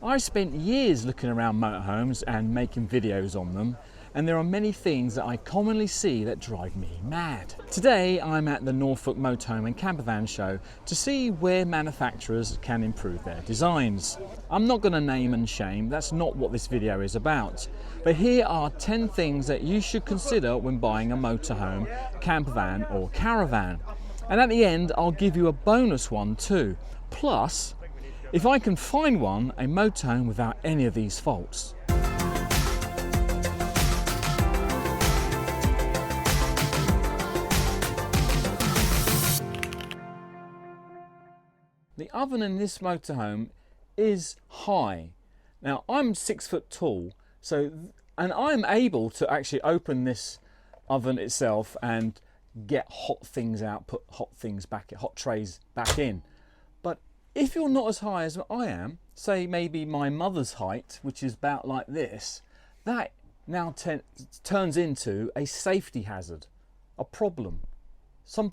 I've spent years looking around motorhomes and making videos on them, and there are many things that I commonly see that drive me mad. Today I'm at the Norfolk Motorhome and Campervan show to see where manufacturers can improve their designs. I'm not going to name and shame, that's not what this video is about. But here are 10 things that you should consider when buying a motorhome, campervan or caravan. And at the end I'll give you a bonus one too. Plus, if I can find one, a motorhome without any of these faults. The oven in this motorhome is high. Now I'm 6 foot tall, and I'm able to actually open this oven itself and get hot things out, put hot trays back in. But if you're not as high as I am, say maybe my mother's height, which is about like this, that now turns into a safety hazard, a problem. Some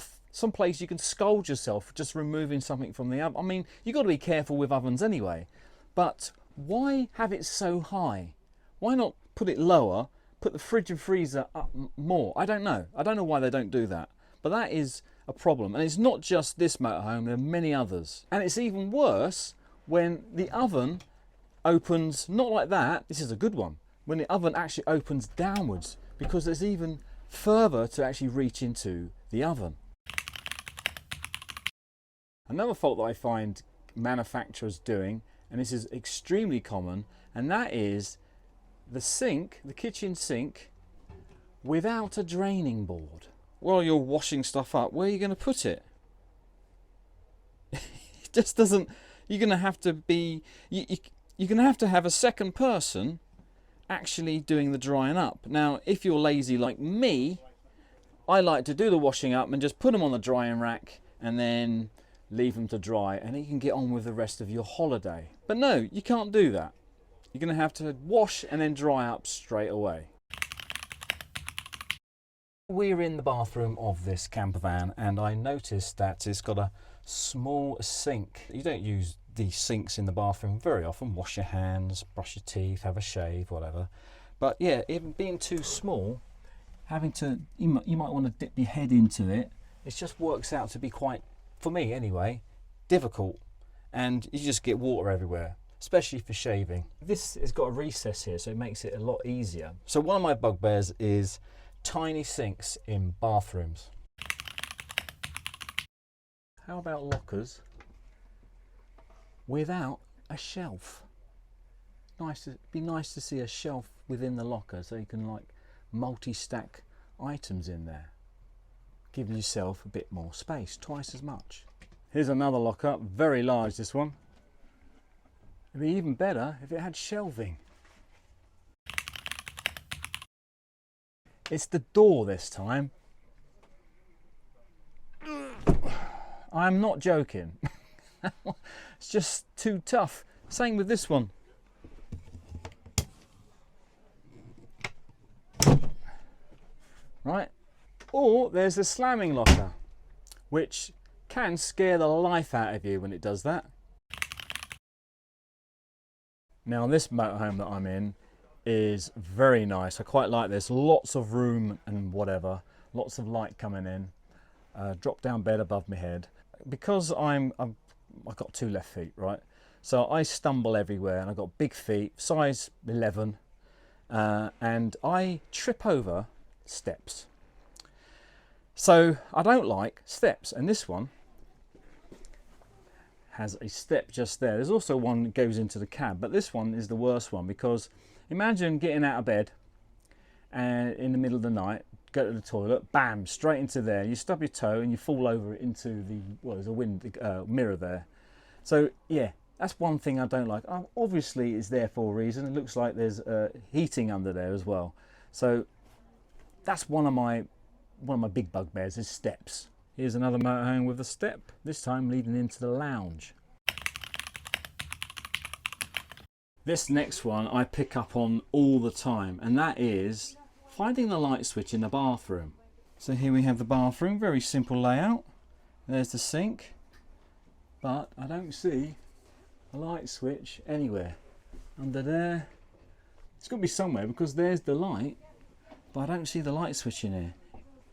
place you can scold yourself just removing something from the oven. I mean, you've got to be careful with ovens anyway, but why have it so high? Why not put it lower, put the fridge and freezer up more? I don't know why they don't do that, but that is a problem. And it's not just this motorhome, there are many others. And it's even worse when the oven opens, not like that, this is a good one, when the oven actually opens downwards, because there's even further to actually reach into the oven. Another fault that I find manufacturers doing, and this is extremely common, and that is the sink, the kitchen sink, without a draining board. While you're washing stuff up, where are you going to put it? It just doesn't. You're going to have to be. You're going to have a second person actually doing the drying up. Now, if you're lazy like me, I like to do the washing up and just put them on the drying rack and then leave them to dry, and you can get on with the rest of your holiday. But no, you can't do that. You're going to have to wash and then dry up straight away. We're in the bathroom of this campervan, and I noticed that it's got a small sink. You don't use these sinks in the bathroom very often. Wash your hands, brush your teeth, have a shave, whatever. But yeah, even being too small, you might want to dip your head into it. It just works out to be quite, for me anyway, difficult, and you just get water everywhere, especially for shaving. This has got a recess here, so it makes it a lot easier. So one of my bugbears is tiny sinks in bathrooms. How about lockers without a shelf? Be nice to see a shelf within the locker, so you can like multi-stack items in there. Give yourself a bit more space, twice as much. Here's another locker, very large this one. It'd be even better if it had shelving. It's the door this time. I'm not joking. It's just too tough. Same with this one. Right? Or there's a slamming locker, which can scare the life out of you when it does that. Now this motorhome that I'm in is very nice. I quite like this. Lots of room and whatever. Lots of light coming in. Drop down bed above my head. Because I've got 2 left feet, right? So I stumble everywhere, and I've got big feet, size 11, and I trip over steps. So I don't like steps, and this one has a step just there. There's also one that goes into the cab, but this one is the worst one, because imagine getting out of bed and in the middle of the night, go to the toilet, bam, straight into there. You stub your toe and you fall over into the, well, there's a mirror there. So yeah, that's one thing I don't like. Obviously it's there for a reason. It looks like there's heating under there as well. So that's one of my big bugbears is steps. Here's another motorhome with a step, this time leading into the lounge. This next one I pick up on all the time, and that is finding the light switch in the bathroom. So here we have the bathroom, very simple layout. There's the sink, but I don't see a light switch anywhere. under there. It's got to be somewhere because there's the light, but I don't see the light switch in here.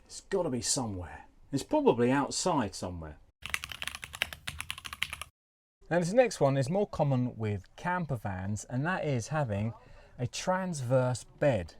It's got to be somewhere. It's probably outside somewhere. Now this next one is more common with campervans, and that is having a transverse bed.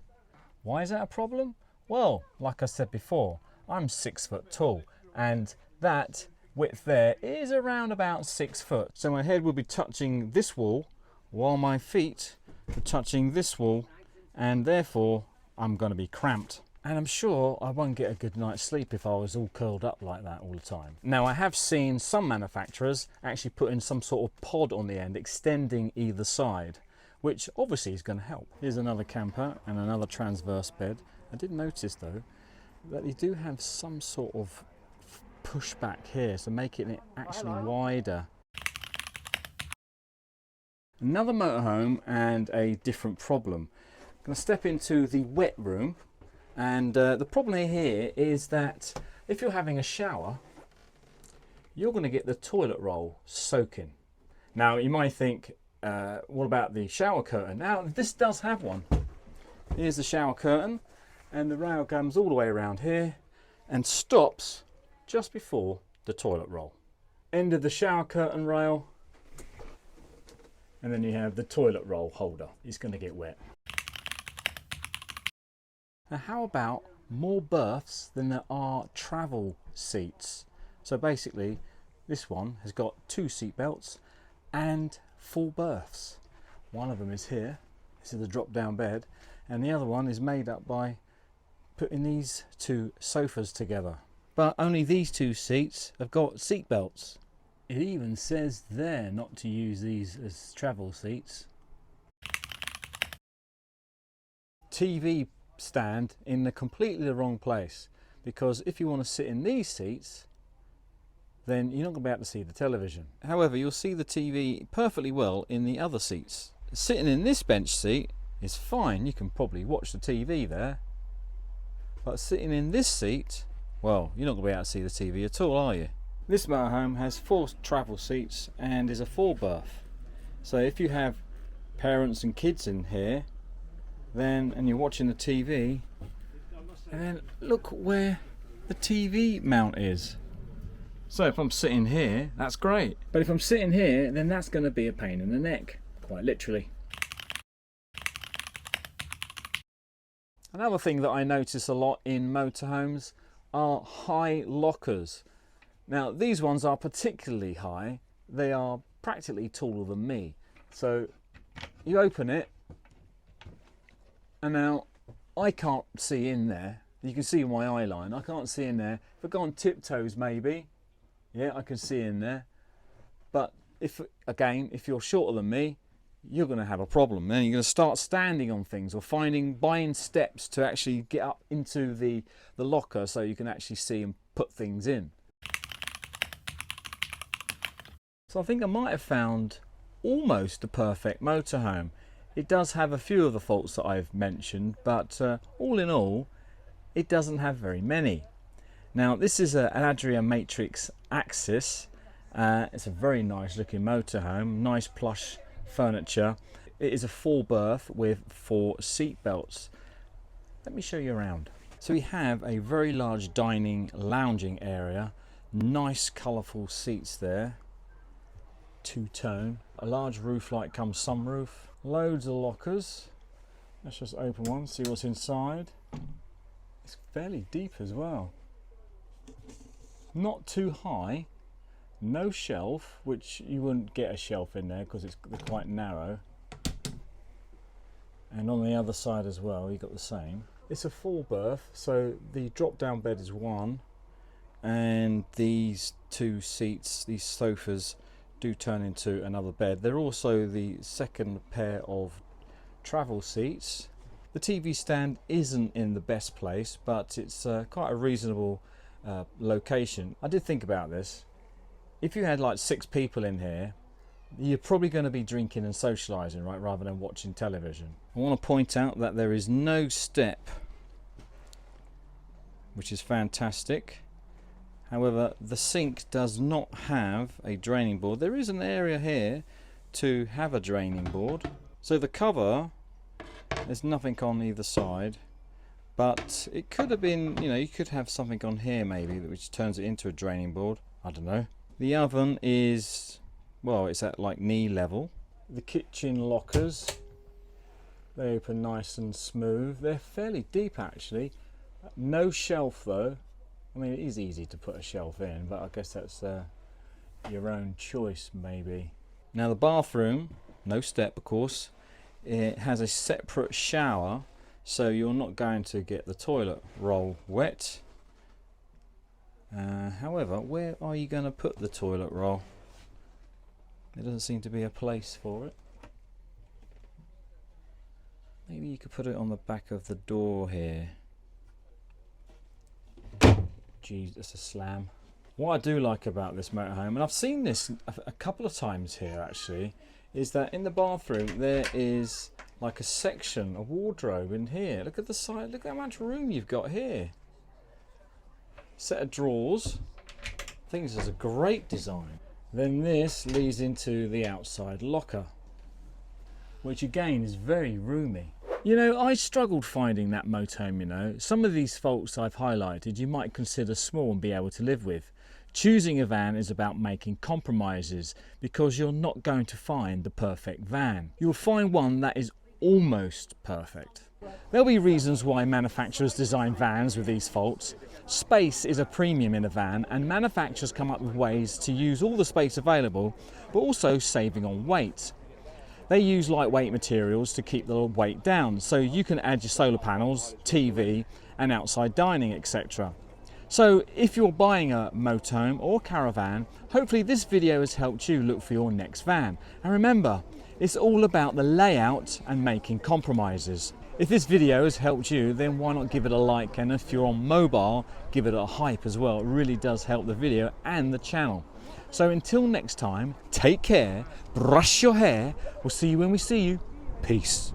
Why is that a problem? Well, like I said before, I'm 6 foot tall, and that width there is around about 6 foot. So my head will be touching this wall while my feet are touching this wall, and therefore I'm going to be cramped. And I'm sure I won't get a good night's sleep if I was all curled up like that all the time. Now I have seen some manufacturers actually put in some sort of pod on the end, extending either side, which obviously is going to help. Here's another camper and another transverse bed. I did notice though that they do have some sort of pushback here, so making it actually wider. Another motorhome and a different problem. I'm going to step into the wet room, and the problem here is that if you're having a shower, you're going to get the toilet roll soaking. Now you might think, what about the shower curtain? Now this does have one. Here's the shower curtain, and the rail comes all the way around here and stops just before the toilet roll. End of the shower curtain rail, and then you have the toilet roll holder. It's going to get wet. Now how about more berths than there are travel seats? So basically this one has got 2 seat belts and 4 berths. One of them is here, this is the drop down bed, and the other one is made up by putting these 2 sofas together. But only these 2 seats have got seat belts. It even says there not to use these as travel seats. TV stand in completely the wrong place, because if you want to sit in these seats, then you're not going to be able to see the television. However, you'll see the TV perfectly well in the other seats. Sitting in this bench seat is fine, you can probably watch the TV there, but sitting in this seat, well, you're not going to be able to see the TV at all, are you? This motorhome has 4 travel seats and is a 4 berth. So if you have parents and kids in here, then and you're watching the TV, and then look where the TV mount is. So if I'm sitting here, that's great. But if I'm sitting here, then that's going to be a pain in the neck, quite literally. Another thing that I notice a lot in motorhomes are high lockers. Now these ones are particularly high. They are practically taller than me. So you open it, and now I can't see in there. You can see my eye line. I can't see in there. If I go on tiptoes maybe, yeah, I can see in there. But if you're shorter than me, you're going to have a problem. Then you're going to start standing on things or buying steps to actually get up into the locker so you can actually see and put things in. So I think I might have found almost a perfect motorhome. It does have a few of the faults that I've mentioned, but all in all, it doesn't have very many. Now this is an Adria Matrix Axis. It's a very nice looking motorhome, nice plush furniture. It is a 4 berth with 4 seat belts. Let me show you around. So we have a very large dining lounging area, nice colourful seats there, 2-tone, a large roof light cum sunroof, loads of lockers. Let's just open one, see what's inside. It's fairly deep as well, not too high, no shelf, which you wouldn't get a shelf in there because they're quite narrow, and on the other side as well you got the same. It's a 4 berth, so the drop down bed is 1, and these 2 seats, these sofas, do turn into another bed. They're also the second pair of travel seats. The TV stand isn't in the best place, but it's quite a reasonable location. I did think about this. If you had like 6 people in here, you're probably going to be drinking and socialising, right, rather than watching television. I want to point out that there is no step, which is fantastic. However, the sink does not have a draining board. There is an area here to have a draining board, So the cover, there's nothing on either side, but it could have been, you know, you could have something on here maybe which turns it into a draining board. I don't know. The oven is, well, it's at like knee level. The kitchen lockers, they open nice and smooth. They're fairly deep actually. No shelf though. I mean, it is easy to put a shelf in, but I guess that's your own choice maybe. Now the bathroom, no step of course. It has a separate shower, so you're not going to get the toilet roll wet. However, where are you going to put the toilet roll? There doesn't seem to be a place for it. Maybe you could put it on the back of the door here. Geez, that's a slam. What I do like about this motorhome, and I've seen this a couple of times here actually, is that in the bathroom there is like a section, a wardrobe in here. Look at the side, look how much room you've got here. Set of drawers. I think this is a great design. Then this leads into the outside locker, which again is very roomy. You know, I struggled finding that motorhome, you know. Some of these faults I've highlighted you might consider small and be able to live with. Choosing a van is about making compromises because you're not going to find the perfect van. You'll find one that is almost perfect. There'll be reasons why manufacturers design vans with these faults. Space is a premium in a van, and manufacturers come up with ways to use all the space available, but also saving on weight. They use lightweight materials to keep the weight down, so you can add your solar panels, TV, and outside dining, etc. So if you're buying a motorhome or caravan, hopefully this video has helped you look for your next van. And remember, it's all about the layout and making compromises. If this video has helped you, then why not give it a like, and if you're on mobile, give it a hype as well. It really does help the video and the channel. So until next time, take care, brush your hair, we'll see you when we see you. Peace.